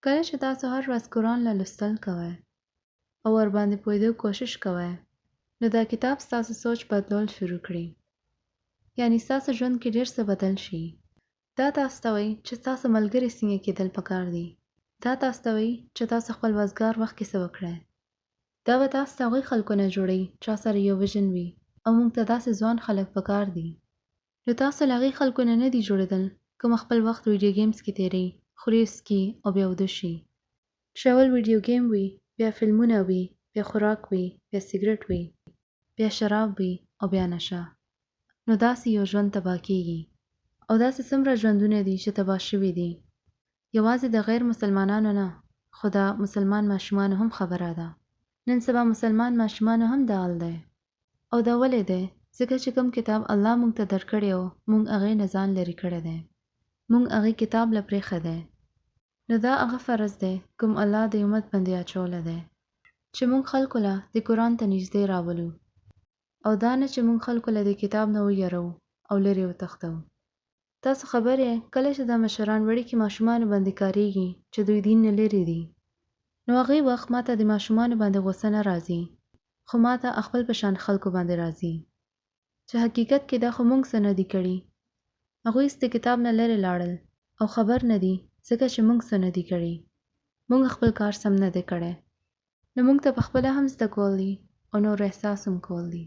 کله چې تاسو هر ورځ قرآن لوستل کوئ او ورباندې پوهېدو کوشش کوئ نو دا کتاب ستاسو سوچ بدلول شروع کړي. یعنی ستاسو ژوند کې ډېر څه بدل شي. دا تاسو ته وایي چې ستاسو ملګري څنګه کېدل پکار دي. دا تاسو ته وایي چې تاسو خپل وزګار وخت کې څه وکړئ. دا به تاسو ته هغوی خلکو نه جوړوي چا سره یو ویژن وي او موږ ته داسې ځوان خلک پکار دي. نو تاسو له هغې خلکو نه دي جوړېدل کوم خپل وخت ویډیو گیمز کې تېروي، خوري سکي او بیا وده شي. چې اول ویډیو گیم وي، بیا فلمونه وي، بیا خوراک وي، بیا سګرټ وي، بیا شراب وي او بیا نشه. نو داسې یو ژوند تباه کېږي. او داسې څومره ژوندونه دي چې تباه شوي دي. یوازې د غیر مسلمانانو نه خو د مسلمان ماشومانو هم خبره ده. نن سبا مسلمان ماشومانو هم دا حال دی. او دا ولې دی؟ ځکه چې کوم کتاب الله موږ ته درکړی و موږ هغې نه ځان لرې کړی دی. موږ هغې کتاب له پرېښی. نو دا هغه فرض دی کوم الله د امت باندې اچولی دی چې موږ خلکو له د قرآن ته نږدې راولو. او دا نه چې موږ خلکو له د کتاب نه ویرو او لرې وتښتو. تاسو خبر یې کله چې دا مشران وړکي ماشومانو باندې کاریږي چې دوی دین نه لرې دي نو هغې وخت ماته د ماشومانو باندې غوسه نه راځي خو ماته خپل په شان خلکو باندې راځي چې حقیقت کې دا خو موږ څه نه دي کړي. هغوی د کتاب نه لرې لاړل او خبر نه دي ځکه چې موږ څه نه دي کړي. موږ خپل کار سم نه دی کړی. نو موږ ته په خپله هم زده کول دي او نور احساس هم کول دي.